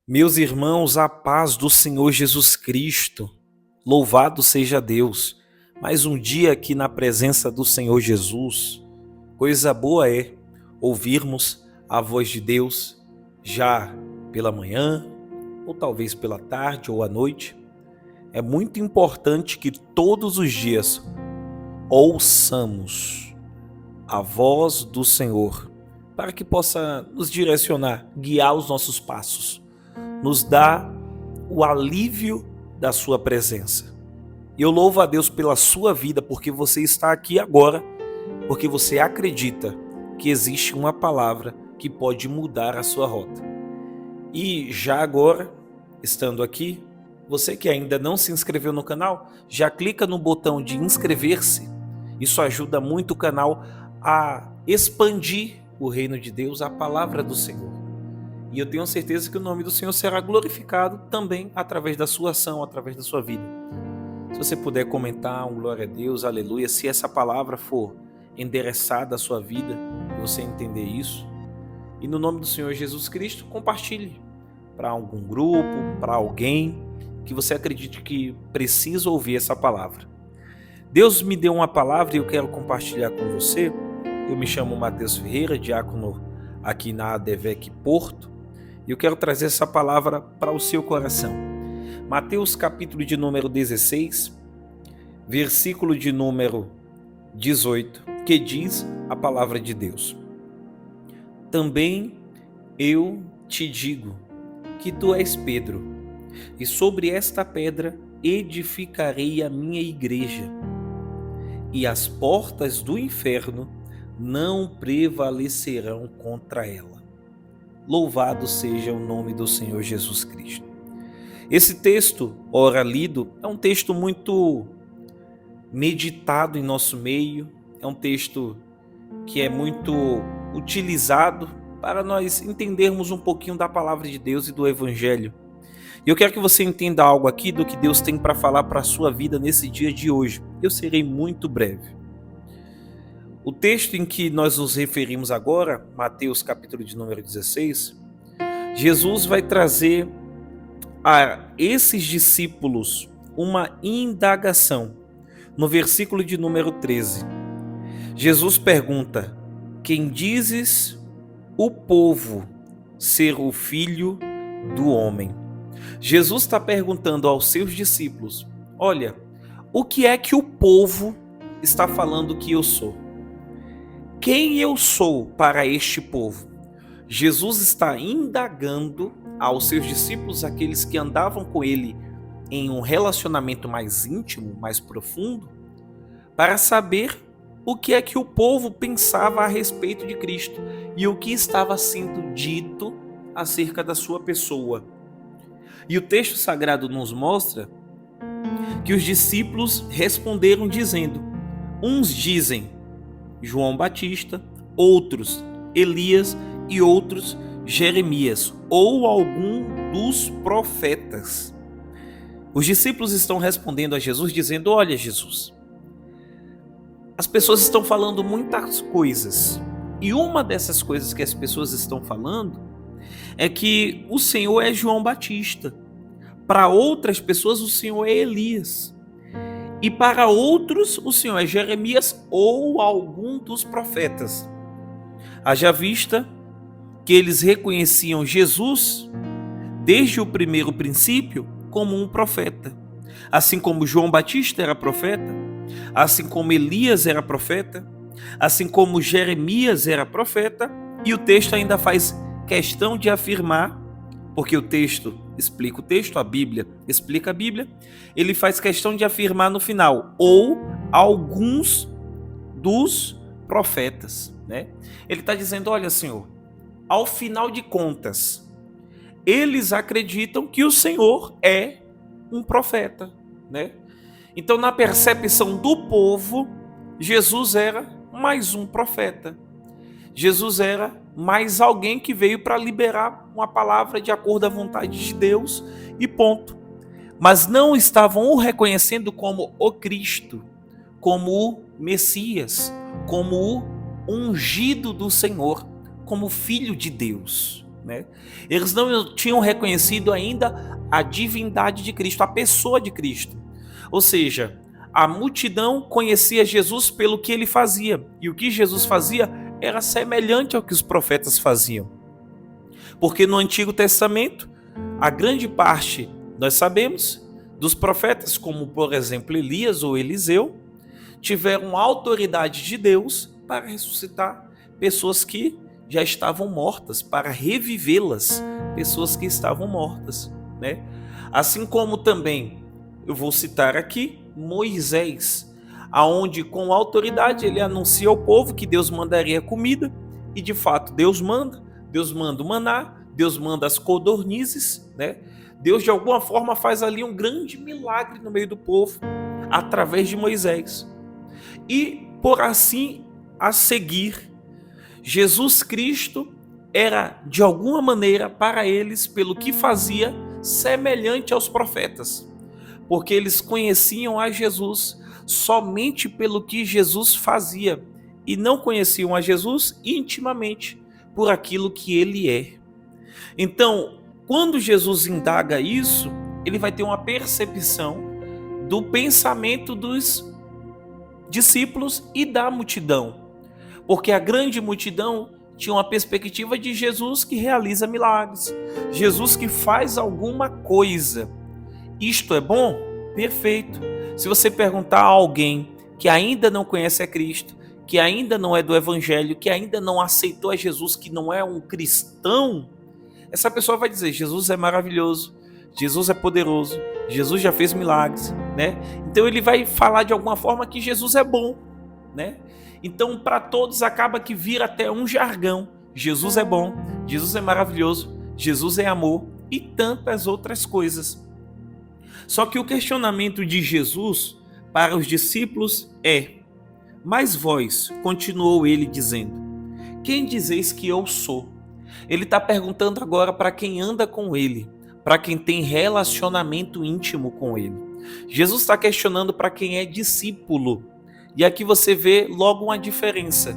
Meus irmãos, a paz do Senhor Jesus Cristo, louvado seja Deus. Mais um dia aqui na presença do Senhor Jesus. Coisa boa é ouvirmos a voz de Deus já pela manhã, ou talvez pela tarde ou à noite. É muito importante que todos os dias ouçamos a voz do Senhor, para que possa nos direcionar, guiar os nossos passos, nos dá o alívio da sua presença. Eu louvo a Deus pela sua vida, porque você está aqui agora, porque você acredita que existe uma palavra que pode mudar a sua rota. E já agora, estando aqui, você que ainda não se inscreveu no canal, já clica no botão de inscrever-se. Isso ajuda muito o canal a expandir o reino de Deus, a palavra do Senhor. E eu tenho certeza que o nome do Senhor será glorificado também através da sua ação, através da sua vida. Se você puder comentar um glória a Deus, aleluia, se essa palavra for endereçada à sua vida, e você entender isso. E no nome do Senhor Jesus Cristo, compartilhe para algum grupo, para alguém que você acredite que precisa ouvir essa palavra. Deus me deu uma palavra e eu quero compartilhar com você. Eu me chamo Matheus Ferreira, diácono aqui na ADVEC Porto. E eu quero trazer essa palavra para o seu coração. Mateus capítulo de número 16, versículo de número 18, que diz a palavra de Deus. Também eu te digo que tu és Pedro, e sobre esta pedra edificarei a minha igreja, e as portas do inferno não prevalecerão contra ela. Louvado seja o nome do Senhor Jesus Cristo. Esse texto, ora lido, é um texto muito meditado em nosso meio, é um texto que é muito utilizado para nós entendermos um pouquinho da palavra de Deus e do Evangelho. E eu quero que você entenda algo aqui do que Deus tem para falar para a sua vida nesse dia de hoje. Eu serei muito breve. O texto em que nós nos referimos agora, Mateus capítulo de número 16, Jesus vai trazer a esses discípulos uma indagação. No versículo de número 13, Jesus pergunta: quem dizes o povo ser o filho do homem? Jesus está perguntando aos seus discípulos: olha, o que é que o povo está falando que eu sou? Quem eu sou para este povo? Jesus está indagando aos seus discípulos, aqueles que andavam com ele em um relacionamento mais íntimo, mais profundo, para saber o que é que o povo pensava a respeito de Cristo e o que estava sendo dito acerca da sua pessoa. E o texto sagrado nos mostra que os discípulos responderam dizendo: uns dizem João Batista, outros Elias e outros Jeremias ou algum dos profetas. Os discípulos estão respondendo a Jesus dizendo: olha, Jesus, as pessoas estão falando muitas coisas, e uma dessas coisas que as pessoas estão falando é que o Senhor é João Batista, para outras pessoas o Senhor é Elias, e para outros o Senhor é Jeremias ou algum dos profetas. Haja vista que eles reconheciam Jesus desde o primeiro princípio como um profeta. Assim como João Batista era profeta, assim como Elias era profeta, assim como Jeremias era profeta, e o texto ainda faz questão de afirmar, porque o texto explica o texto, a Bíblia explica a Bíblia, ele faz questão de afirmar no final, ou alguns dos profetas, né? Ele está dizendo: olha, Senhor, ao final de contas, eles acreditam que o Senhor é um profeta, né? Então, na percepção do povo, Jesus era mais um profeta. Jesus era mais alguém que veio para liberar uma palavra de acordo à vontade de Deus e ponto. Mas não estavam o reconhecendo como o Cristo, como o Messias, como o ungido do Senhor, como filho de Deus. né? Eles não tinham reconhecido ainda a divindade de Cristo, a pessoa de Cristo. Ou seja, a multidão conhecia Jesus pelo que ele fazia, e o que Jesus fazia era semelhante ao que os profetas faziam. Porque no Antigo Testamento, a grande parte, nós sabemos, dos profetas, como por exemplo Elias ou Eliseu, tiveram autoridade de Deus para ressuscitar pessoas que já estavam mortas, para revivê-las, pessoas que estavam mortas, né? Assim como também, eu vou citar aqui, Moisés, aonde com autoridade ele anuncia ao povo que Deus mandaria comida, e de fato Deus manda o maná, Deus manda as codornizes, né? Deus de alguma forma faz ali um grande milagre no meio do povo, através de Moisés. E por assim a seguir, Jesus Cristo era de alguma maneira para eles, pelo que fazia, semelhante aos profetas, porque eles conheciam a Jesus somente pelo que Jesus fazia e não conheciam a Jesus intimamente por aquilo que ele é. Então, quando Jesus indaga isso, ele vai ter uma percepção do pensamento dos discípulos e da multidão, porque a grande multidão tinha uma perspectiva de Jesus que realiza milagres, Jesus que faz alguma coisa. Isto é bom? Perfeito. Se você perguntar a alguém que ainda não conhece a Cristo, que ainda não é do Evangelho, que ainda não aceitou a Jesus, que não é um cristão, essa pessoa vai dizer: Jesus é maravilhoso, Jesus é poderoso, Jesus já fez milagres, né? Então ele vai falar de alguma forma que Jesus é bom, né? Então para todos acaba que vira até um jargão: Jesus é bom, Jesus é maravilhoso, Jesus é amor e tantas outras coisas. Só que o questionamento de Jesus para os discípulos é: mas vós, continuou ele dizendo, quem dizeis que eu sou? Ele está perguntando agora para quem anda com ele, para quem tem relacionamento íntimo com ele. Jesus está questionando para quem é discípulo. E aqui você vê logo uma diferença.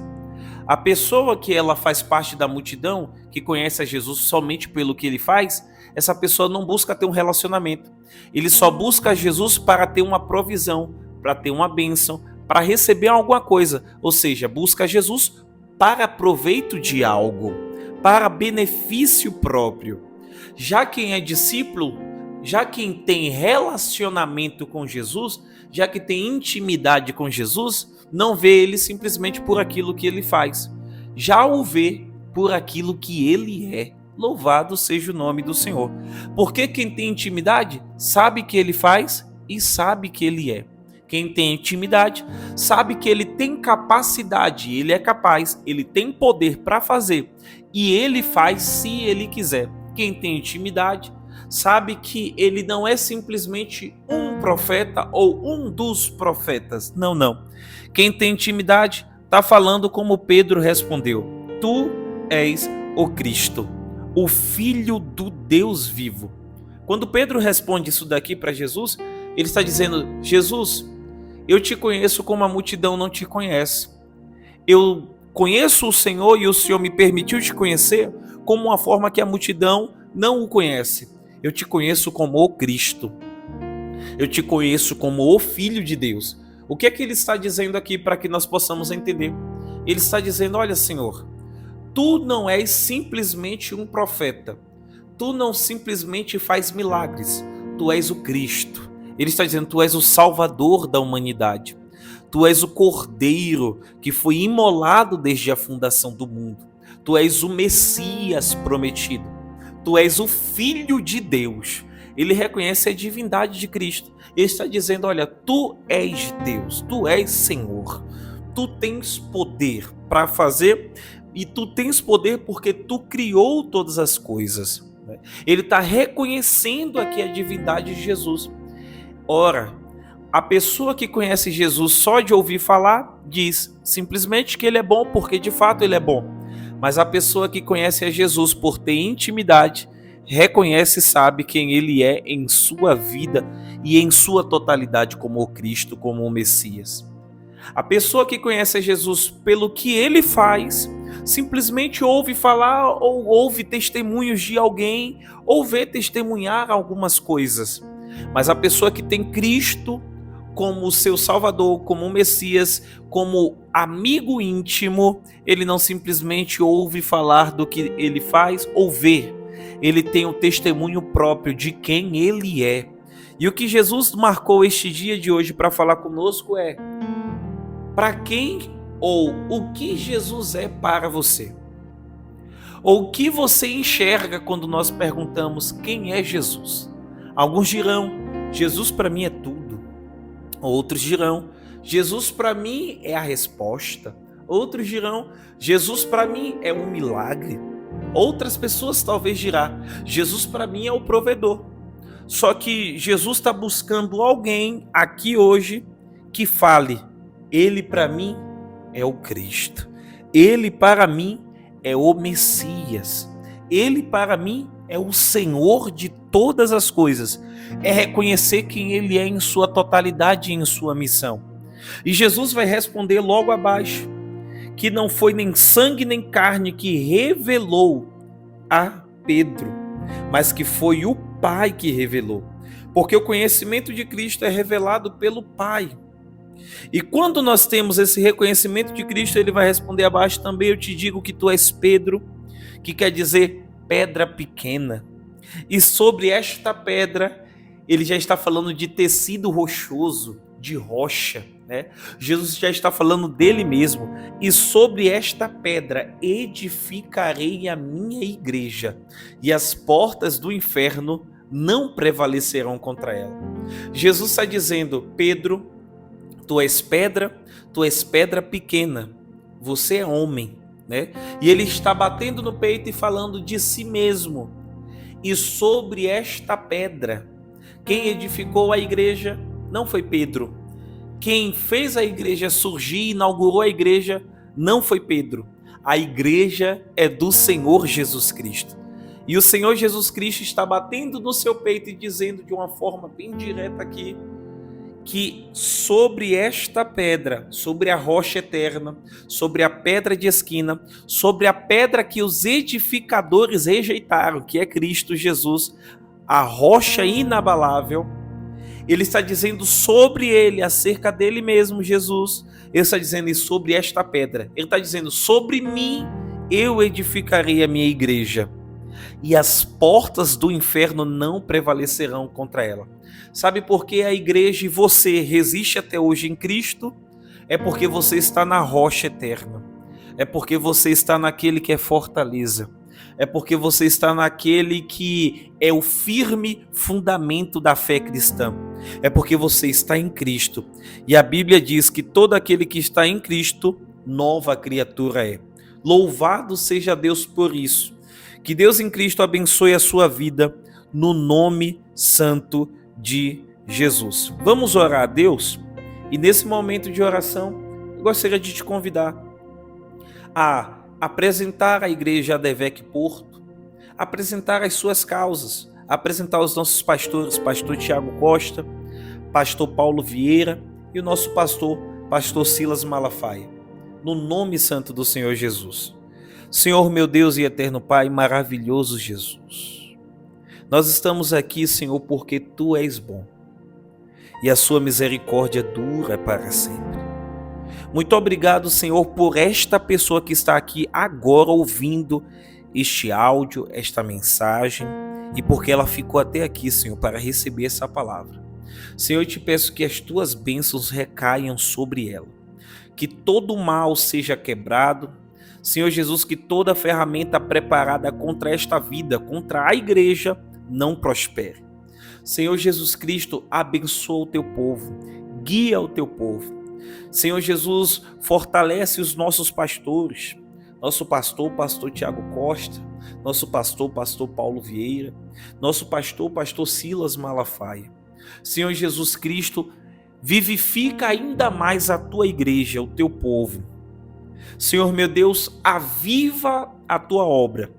A pessoa que ela faz parte da multidão, que conhece a Jesus somente pelo que ele faz, essa pessoa não busca ter um relacionamento. Ele só busca Jesus para ter uma provisão, para ter uma bênção, para receber alguma coisa. Ou seja, busca Jesus para proveito de algo, para benefício próprio. Já quem é discípulo, já quem tem relacionamento com Jesus, já que tem intimidade com Jesus, não vê ele simplesmente por aquilo que ele faz, já o vê por aquilo que ele é. Louvado seja o nome do Senhor. Porque quem tem intimidade sabe que ele faz e sabe que ele é. Quem tem intimidade sabe que ele tem capacidade, ele é capaz, ele tem poder para fazer e ele faz se ele quiser. Quem tem intimidade sabe que ele não é simplesmente um profeta ou um dos profetas. Não. Quem tem intimidade está falando como Pedro respondeu: Tu és o Cristo, o Filho do Deus vivo. Quando Pedro responde isso daqui para Jesus, ele está dizendo: Jesus, eu te conheço como a multidão não te conhece. Eu conheço o Senhor e o Senhor me permitiu te conhecer como uma forma que a multidão não o conhece. Eu te conheço como o Cristo. Eu te conheço como o Filho de Deus. O que é que ele está dizendo aqui para que nós possamos entender? Ele está dizendo: olha, Senhor, tu não és simplesmente um profeta. Tu não simplesmente faz milagres. Tu és o Cristo. Ele está dizendo: tu és o Salvador da humanidade. Tu és o Cordeiro que foi imolado desde a fundação do mundo. Tu és o Messias prometido. Tu és o Filho de Deus. Ele reconhece a divindade de Cristo. Ele está dizendo: olha, tu és Deus, tu és Senhor. Tu tens poder para fazer e tu tens poder porque tu criou todas as coisas. Ele está reconhecendo aqui a divindade de Jesus. Ora, a pessoa que conhece Jesus só de ouvir falar diz simplesmente que ele é bom porque de fato ele é bom. Mas a pessoa que conhece a Jesus por ter intimidade, reconhece e sabe quem ele é em sua vida e em sua totalidade como o Cristo, como o Messias. A pessoa que conhece a Jesus pelo que ele faz, simplesmente ouve falar ou ouve testemunhos de alguém ou vê testemunhar algumas coisas. Mas a pessoa que tem Cristo como seu Salvador, como Messias, como amigo íntimo, ele não simplesmente ouve falar do que ele faz ou vê. Ele tem o testemunho próprio de quem ele é. E o que Jesus marcou este dia de hoje para falar conosco é: para quem ou o que Jesus é para você? Ou o que você enxerga quando nós perguntamos quem é Jesus? Alguns dirão: Jesus para mim é tudo. Outros dirão: Jesus para mim é a resposta. Outros dirão: Jesus para mim é um milagre. Outras pessoas talvez dirão: Jesus para mim é o provedor. Só que Jesus está buscando alguém aqui hoje que fale: Ele para mim é o Cristo. Ele para mim é o Messias. Ele para mim é o Senhor de todas as coisas. É reconhecer quem Ele é em sua totalidade e em sua missão. E Jesus vai responder logo abaixo que não foi nem sangue nem carne que revelou a Pedro, mas que foi o Pai que revelou. Porque o conhecimento de Cristo é revelado pelo Pai. E quando nós temos esse reconhecimento de Cristo, ele vai responder abaixo também: eu te digo que tu és Pedro, que quer dizer pedra pequena. E sobre esta pedra, ele já está falando de tecido rochoso, de rocha, né? Jesus já está falando dele mesmo. E sobre esta pedra edificarei a minha igreja, e as portas do inferno não prevalecerão contra ela. Jesus está dizendo: Pedro, tu és pedra pequena, você é homem, né? E ele está batendo no peito e falando de si mesmo. E sobre esta pedra, quem edificou a igreja não foi Pedro. Quem fez a igreja surgir, inaugurou a igreja, não foi Pedro. A igreja é do Senhor Jesus Cristo. E o Senhor Jesus Cristo está batendo no seu peito e dizendo de uma forma bem direta aqui, que sobre esta pedra, sobre a rocha eterna, sobre a pedra de esquina, sobre a pedra que os edificadores rejeitaram, que é Cristo Jesus, a rocha inabalável, ele está dizendo sobre ele, acerca dele mesmo, Jesus, ele está dizendo e sobre esta pedra, ele está dizendo: sobre mim eu edificarei a minha igreja, e as portas do inferno não prevalecerão contra ela. Sabe por que a igreja e você resiste até hoje em Cristo? É porque você está na rocha eterna. É porque você está naquele que é fortaleza. É porque você está naquele que é o firme fundamento da fé cristã. É porque você está em Cristo. E a Bíblia diz que todo aquele que está em Cristo, nova criatura é. Louvado seja Deus por isso. Que Deus em Cristo abençoe a sua vida no nome santo de Jesus. Vamos orar a Deus? E nesse momento de oração, eu gostaria de te convidar a apresentar a igreja ADVEC Porto, apresentar as suas causas, apresentar os nossos pastores, pastor Tiago Costa, pastor Paulo Vieira e o nosso pastor Silas Malafaia, no nome santo do Senhor Jesus. Senhor, meu Deus e eterno Pai, maravilhoso Jesus, nós estamos aqui, Senhor, porque Tu és bom e a Sua misericórdia dura para sempre. Muito obrigado, Senhor, por esta pessoa que está aqui agora ouvindo este áudio, esta mensagem, e porque ela ficou até aqui, Senhor, para receber essa palavra. Senhor, eu te peço que as Tuas bênçãos recaiam sobre ela, que todo mal seja quebrado. Senhor Jesus, que toda ferramenta preparada contra esta vida, contra a igreja, não prospere. Senhor Jesus Cristo, abençoa o Teu povo, guia o Teu povo. Senhor Jesus, fortalece os nossos pastores, nosso pastor Tiago Costa, nosso pastor Paulo Vieira, nosso pastor Silas Malafaia. Senhor Jesus Cristo, vivifica ainda mais a Tua igreja, o Teu povo. Senhor meu Deus, aviva a Tua obra.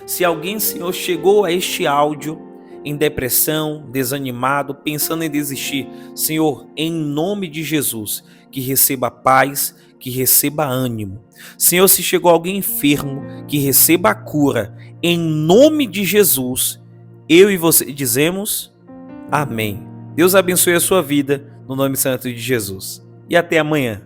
Se alguém, Senhor, chegou a este áudio em depressão, desanimado, pensando em desistir, Senhor, em nome de Jesus, que receba paz, que receba ânimo. Senhor, se chegou alguém enfermo, que receba a cura. Em nome de Jesus, eu e você dizemos amém. Deus abençoe a sua vida, no nome santo de Jesus. E até amanhã.